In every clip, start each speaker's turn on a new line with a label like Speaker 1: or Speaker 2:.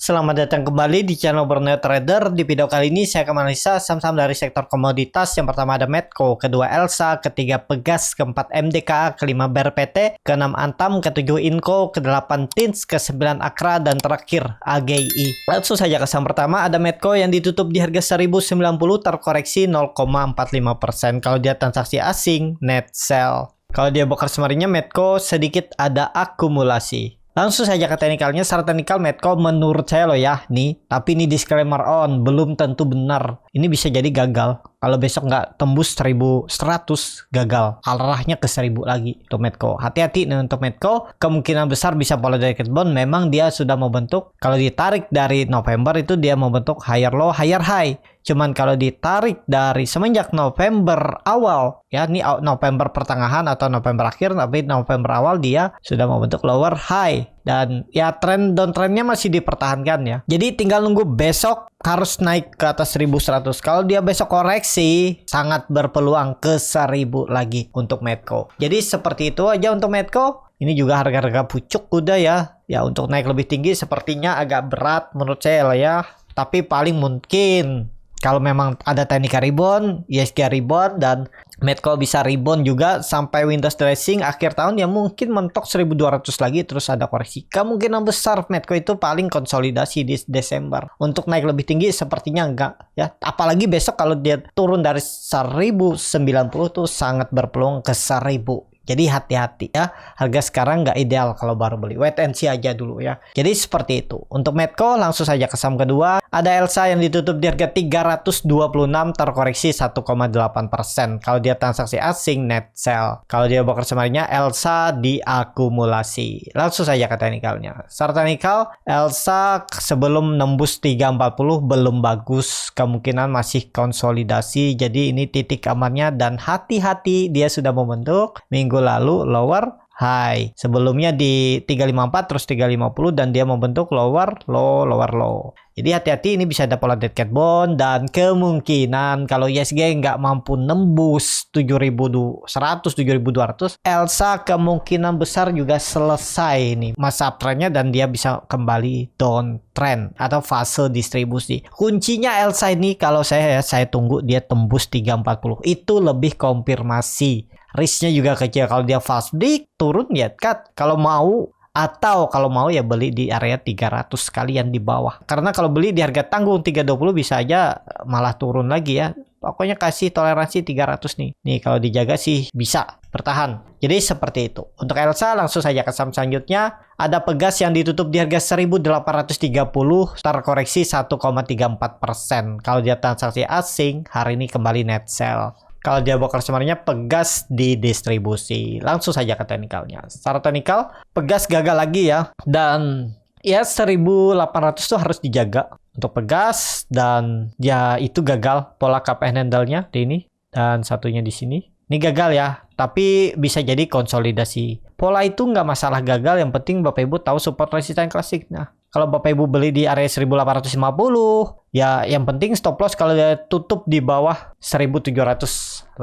Speaker 1: Selamat datang kembali di channel Borneo Trader. Di video kali ini saya akan menganalisa saham-saham dari sektor komoditas. Yang pertama ada Medco, kedua Elsa, ketiga Pegas, keempat MDKA, kelima BRPT, keenam Antam, ketujuh Inco, kedelapan Tins, kesembilan Akra, dan terakhir AGI. Langsung saja ke saham pertama ada Medco yang ditutup di harga 1090 terkoreksi 0,45%. Kalau dia transaksi asing, net sell. Kalau dia broker semarinya Medco sedikit ada akumulasi. Langsung saja ke teknikalnya. Secara teknikal Medco menurut saya loh ya nih, tapi ini disclaimer on, belum tentu benar. Ini bisa jadi gagal. Kalau besok nggak tembus 1100 gagal. Arahnya ke 1000 lagi untuk Medco. Hati-hati nih untuk Medco. Kemungkinan besar bisa pola dari bond. Memang dia sudah membentuk. Kalau ditarik dari November itu dia membentuk higher low, higher high. Cuman kalau ditarik dari semenjak November awal, ya ini November pertengahan atau November akhir, tapi November awal dia sudah membentuk lower high. Dan ya tren downtrendnya masih dipertahankan ya. Jadi tinggal nunggu besok harus naik ke atas 1100. Kalau dia besok koreksi, sangat berpeluang ke 1000 lagi untuk Medco. Jadi seperti itu aja untuk Medco. Ini juga harga-harga pucuk udah ya. Ya untuk naik lebih tinggi sepertinya agak berat menurut saya lah ya. Tapi paling mungkin kalau memang ada teknika rebound, ISG rebound, dan Medco bisa rebound juga sampai Windows dressing akhir tahun ya mungkin mentok 1200 lagi terus ada koreksi. Kemungkinan besar Medco itu paling konsolidasi di Desember. Untuk naik lebih tinggi sepertinya enggak ya. Apalagi besok kalau dia turun dari 1090 tuh sangat berpeluang ke 1000. Jadi hati-hati ya, harga sekarang nggak ideal kalau baru beli. Wait and see aja dulu ya. Jadi seperti itu. Untuk Medco langsung saja ke saham kedua. Ada Elsa yang ditutup di harga 326 terkoreksi 1,8%. Kalau dia transaksi asing net sell. Kalau dia broker semarinya Elsa diakumulasi. Langsung saja ke teknikalnya. Secara teknikal Elsa sebelum nembus 340 belum bagus. Kemungkinan masih konsolidasi. Jadi ini titik amannya dan hati-hati dia sudah membentuk minggu lalu lower high. Sebelumnya di 354 terus 350 dan dia membentuk lower low, lower low. Jadi hati-hati ini bisa ada pola dead cat bond dan kemungkinan kalau ISG nggak mampu nembus 7100, 7200, Elsa kemungkinan besar juga selesai nih masa uptrendnya dan dia bisa kembali downtrend atau fase distribusi. Kuncinya Elsa ini kalau saya tunggu dia tembus 340. Itu lebih konfirmasi. Risknya juga kecil. Kalau dia fast break turun ya cut kalau mau, atau kalau mau ya beli di area 300 sekalian di bawah. Karena kalau beli di harga tanggung 320 bisa aja malah turun lagi ya. Pokoknya kasih toleransi 300 nih. Nih kalau dijaga sih bisa bertahan. Jadi seperti itu. Untuk Elsa langsung saja ke saham selanjutnya. Ada Pegas yang ditutup di harga 1830 terkoreksi 1,34%. Kalau dia transaksi asing hari ini kembali net sell. Kalau dia broker sebenarnya Pegas di distribusi. Langsung saja ke teknikalnya. Secara teknikal Pegas gagal lagi ya. Dan ya 1800 tuh harus dijaga untuk Pegas. Dan ya itu gagal pola cup and handle-nya di ini. Dan satunya di sini. Ini gagal ya. Tapi bisa jadi konsolidasi. Pola itu nggak masalah gagal. Yang penting Bapak Ibu tahu support resistance klasik. Nah, kalau Bapak Ibu beli di area 1850, ya yang penting stop loss kalau dia tutup di bawah 1780.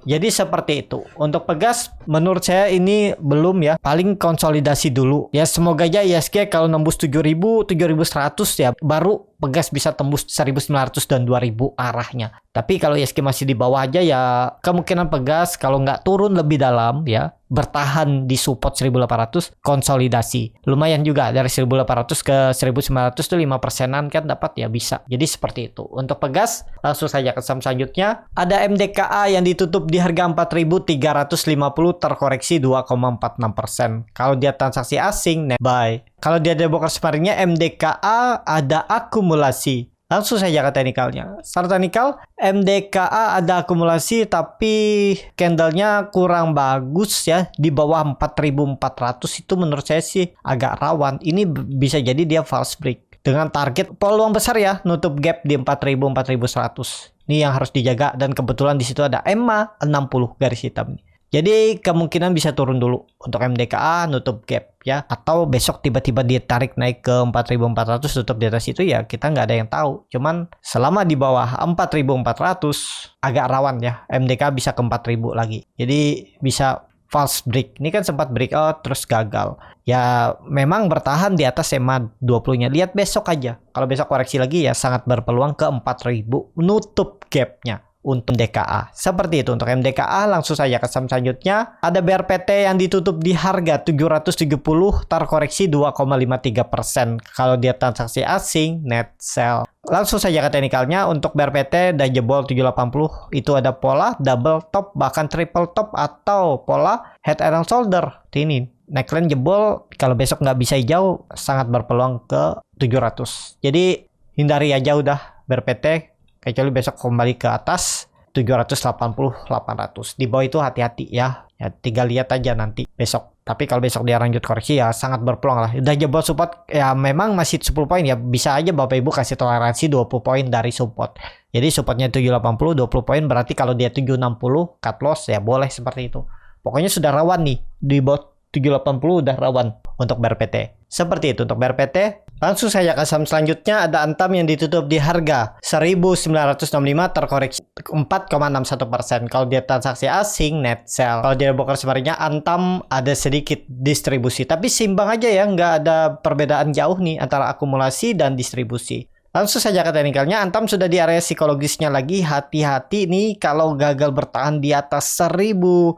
Speaker 1: Jadi seperti itu. Untuk Pegas menurut saya ini belum ya, paling konsolidasi dulu. Ya semoga aja ISG kalau nembus 7000, 7100 ya baru Pegas bisa tembus 1900 dan 2000 arahnya. Tapi kalau ISG masih di bawah aja ya kemungkinan Pegas kalau nggak turun lebih dalam ya bertahan di support 1800 konsolidasi. Lumayan juga dari 1800 ke 1900 tuh 5%-an kan dapat ya bisa. Jadi seperti itu. Untuk Pegas langsung saja ke saham selanjutnya. Ada MDKA yang ditutup di harga 4350 terkoreksi 2,46%. Kalau dia transaksi asing net buy. Kalau dia ada broker sparringnya MDKA ada akumulasi. Langsung saja ke teknikalnya. Secara teknikal, MDKA ada akumulasi tapi candlenya kurang bagus ya. Di bawah 4400 itu menurut saya sih agak rawan. Ini bisa jadi dia false break. Dengan target peluang besar ya, nutup gap di 4000-4100. Ini yang harus dijaga dan kebetulan di situ ada EMA 60 garis hitam. Jadi kemungkinan bisa turun dulu untuk MDKA nutup gap ya, atau besok tiba-tiba dia tarik naik ke 4400 tutup di atas itu ya kita nggak ada yang tahu. Cuman selama di bawah 4400 agak rawan ya, MDKA bisa ke 4000 lagi. Jadi bisa false break. Ini kan sempat breakout terus gagal. Ya memang bertahan di atas EMA 20-nya. Lihat besok aja. Kalau besok koreksi lagi ya sangat berpeluang ke 4000 menutup gapnya untuk MDKA. Seperti itu untuk MDKA. Langsung saja ke saham selanjutnya. Ada BRPT yang ditutup di harga 770, terkoreksi 2,53%. Kalau dia transaksi asing, net sell. Langsung saja ke teknikalnya. Untuk BRPT dan jebol 780, itu ada pola double top, bahkan triple top, atau pola head and shoulder. Ini neckline jebol, kalau besok nggak bisa hijau, sangat berpeluang ke 700. Jadi hindari aja udah BRPT, kecuali besok kembali ke atas 780-800. Di bawah itu hati-hati ya. Ya tinggal lihat aja nanti besok. Tapi kalau besok dia lanjut koreksi ya sangat berpeluang lah. Udah jebol support ya memang masih 10 poin ya. Bisa aja Bapak Ibu kasih toleransi 20 poin dari support. Jadi supportnya 780, 20 poin berarti kalau dia 760 cut loss ya boleh seperti itu. Pokoknya sudah rawan nih. Di bawah 780 udah rawan untuk BRPT. Seperti itu untuk BRPT. Langsung saja ke saham selanjutnya. Ada Antam yang ditutup di harga 1965, terkoreksi 4,61%. Kalau dia transaksi asing, net sell. Kalau dia broker sebenarnya Antam ada sedikit distribusi, tapi seimbang aja ya, nggak ada perbedaan jauh nih antara akumulasi dan distribusi. Langsung saja ke teknikalnya. Antam sudah di area psikologisnya lagi. Hati-hati nih kalau gagal bertahan di atas 1950,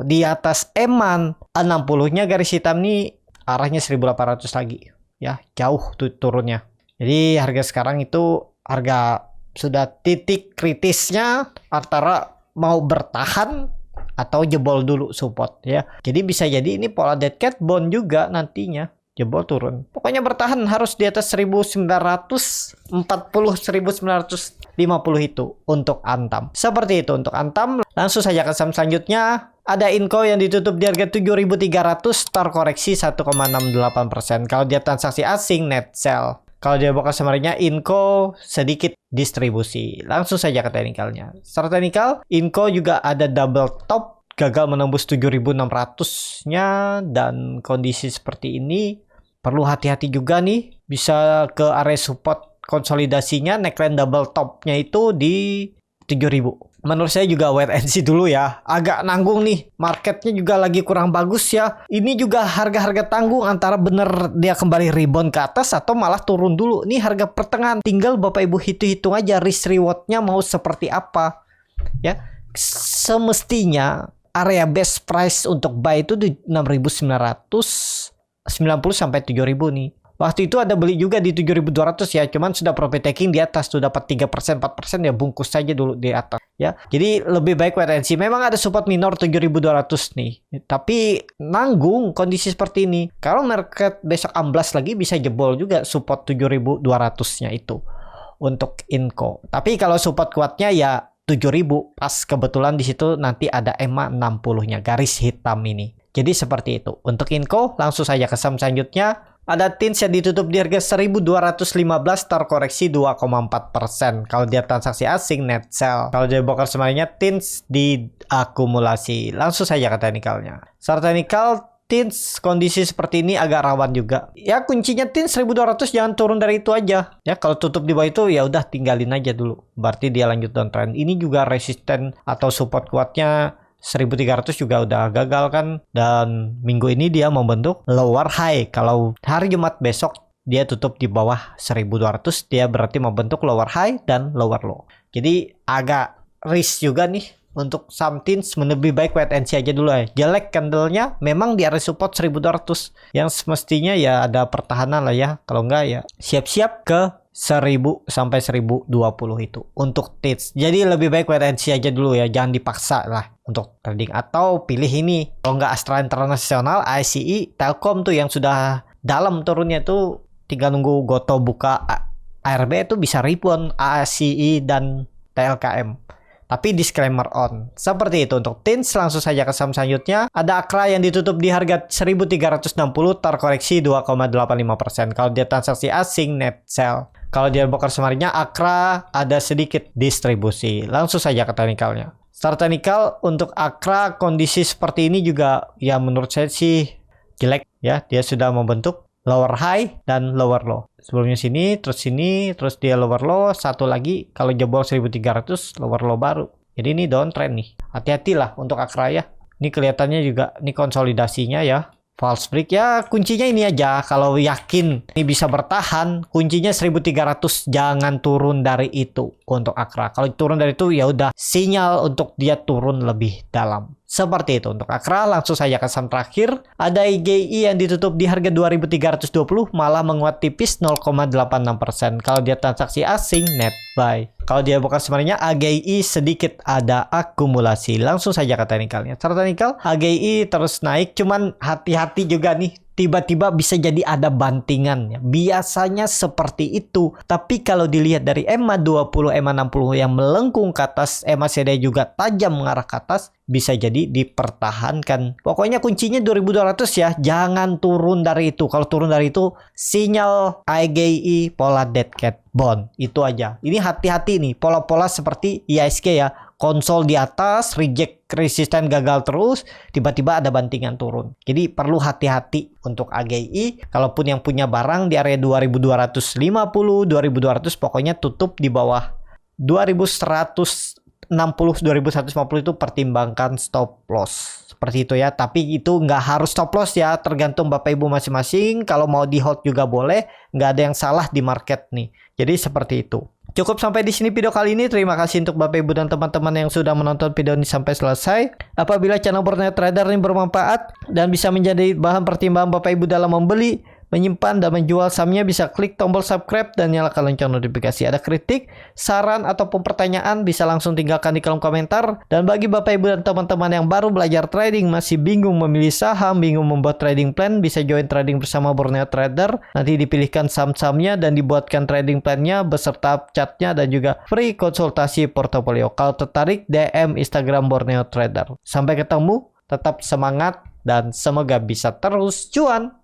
Speaker 1: di atas EMA 60-nya garis hitam nih arahnya 1800 lagi ya, jauh tuh turunnya. Jadi harga sekarang itu harga sudah titik kritisnya antara mau bertahan atau jebol dulu support ya. Jadi bisa jadi ini pola dead cat bond juga nantinya jebol turun. Pokoknya bertahan harus di atas 1940, 1950 itu untuk Antam. Seperti itu untuk Antam. Langsung saja ke saham selanjutnya. Ada Inco yang ditutup di harga 7.300, terkoreksi 1,68%. Kalau dia transaksi asing, net sell. Kalau dia broker sebenarnya Inco sedikit distribusi. Langsung saja ke teknikalnya. Secara teknikal, Inco juga ada double top, gagal menembus 7.600-nya, dan kondisi seperti ini perlu hati-hati juga nih. Bisa ke area support konsolidasinya, neckline double topnya itu di 7.000. Menurut saya juga wait and see dulu ya. Agak nanggung nih. Marketnya juga lagi kurang bagus ya. Ini juga harga-harga tanggung antara bener dia kembali rebound ke atas atau malah turun dulu. Ini harga pertengahan. Tinggal Bapak Ibu hitung-hitung aja risk rewardnya mau seperti apa. Ya, semestinya area best price untuk buy itu di 6.990 sampai 7.000 nih. Waktu itu ada beli juga di 7.200 ya, cuman sudah profit taking di atas tuh, dapat 3%, 4% ya, bungkus saja dulu di atas ya. Jadi lebih baik wait and see. Memang ada support minor 7.200 nih, tapi nanggung kondisi seperti ini. Kalau market besok amblas lagi bisa jebol juga support 7.200-nya itu untuk Inco. Tapi kalau support kuatnya ya 7.000, pas kebetulan di situ nanti ada EMA 60-nya, garis hitam ini. Jadi seperti itu. Untuk Inco, langsung saja ke saham selanjutnya. Ada TINS yang ditutup di harga 1.215, terkoreksi 2,4%. Kalau dia transaksi asing, net sell. Kalau dia broker sebenarnya TINS diakumulasi. Langsung saja ke teknikalnya. Secara teknikal, TINS kondisi seperti ini agak rawan juga. Ya kuncinya TINS 1.200, jangan turun dari itu aja. Ya kalau tutup di bawah itu ya udah tinggalin aja dulu. Berarti dia lanjut downtrend. Ini juga resisten atau support kuatnya 1.300 juga udah gagal kan, dan minggu ini dia membentuk lower high. Kalau hari Jumat besok dia tutup di bawah 1.200, dia berarti membentuk lower high dan lower low. Jadi agak risk juga nih untuk saham TINS. Lebih baik wait and see aja dulu ya. Jelek candlenya memang di area support 1.200 yang semestinya ya ada pertahanan lah ya. Kalau enggak ya siap-siap ke 1.000 sampai 1.020 itu untuk TINS. Jadi lebih baik wait and see aja dulu ya, jangan dipaksa lah untuk trading. Atau pilih ini, kalau nggak Astra International, ASI, Telkom tuh yang sudah dalam turunnya tuh, tinggal nunggu Goto buka ARB itu bisa rebound ASI dan TLKM. Tapi disclaimer on. Seperti itu untuk TINS. Langsung saja ke saham selanjutnya. Ada Akra yang ditutup di harga 1.360, terkoreksi 2,85%. Kalau dia transaksi asing, net sell. Kalau dia broker sebenarnya Akra ada sedikit distribusi. Langsung saja ke teknikalnya. Secara teknikal untuk Akra kondisi seperti ini juga ya menurut saya sih jelek ya. Dia sudah membentuk lower high dan lower low. Sebelumnya sini, terus dia lower low, satu lagi kalau jebol 1.300 lower low baru. Jadi ini downtrend nih. Hati-hatilah untuk Akra ya. Ini kelihatannya juga ini konsolidasinya ya. False break ya, kuncinya ini aja. Kalau yakin ini bisa bertahan, kuncinya 1300, jangan turun dari itu untuk Akra. Kalau turun dari itu ya udah sinyal untuk dia turun lebih dalam. Seperti itu untuk Akra. Langsung saja ke saham terakhir. Ada IGI yang ditutup di harga 2320, malah menguat tipis 0,86%. Kalau dia transaksi asing, net buy. Kalau dia bukan sebenarnya AGI sedikit ada akumulasi. Langsung saja ke teknikalnya. Secara teknikal AGI terus naik, cuman hati-hati juga nih. Tiba-tiba bisa jadi ada bantingan. Biasanya seperti itu. Tapi kalau dilihat dari EMA 20, EMA 60 yang melengkung ke atas, EMA CDI juga tajam mengarah ke atas, bisa jadi dipertahankan. Pokoknya kuncinya 2200 ya. Jangan turun dari itu. Kalau turun dari itu, sinyal IGI pola dead cat bond. Itu aja. Ini hati-hati nih. Pola-pola seperti IISG ya. Konsol di atas, reject resisten gagal terus, tiba-tiba ada bantingan turun. Jadi perlu hati-hati untuk AGI. Kalaupun yang punya barang di area 2250, 2200, pokoknya tutup di bawah 2160, 2150 itu pertimbangkan stop loss. Seperti itu ya, tapi itu nggak harus stop loss ya, tergantung Bapak Ibu masing-masing. Kalau mau di hold juga boleh, nggak ada yang salah di market nih. Jadi seperti itu. Cukup sampai di sini video kali ini. Terima kasih untuk Bapak Ibu dan teman-teman yang sudah menonton video ini sampai selesai. Apabila channel Borneo Trader ini bermanfaat dan bisa menjadi bahan pertimbangan Bapak Ibu dalam membeli, menyimpan dan menjual sahamnya, bisa klik tombol subscribe dan nyalakan lonceng notifikasi. Ada kritik, saran ataupun pertanyaan bisa langsung tinggalkan di kolom komentar. Dan bagi Bapak Ibu dan teman-teman yang baru belajar trading, masih bingung memilih saham, bingung membuat trading plan, bisa join trading bersama Borneo Trader. Nanti dipilihkan saham-sahamnya dan dibuatkan trading plan-nya beserta chartnya dan juga free konsultasi portofolio. Kalau tertarik, DM Instagram Borneo Trader. Sampai ketemu, tetap semangat dan semoga bisa terus cuan.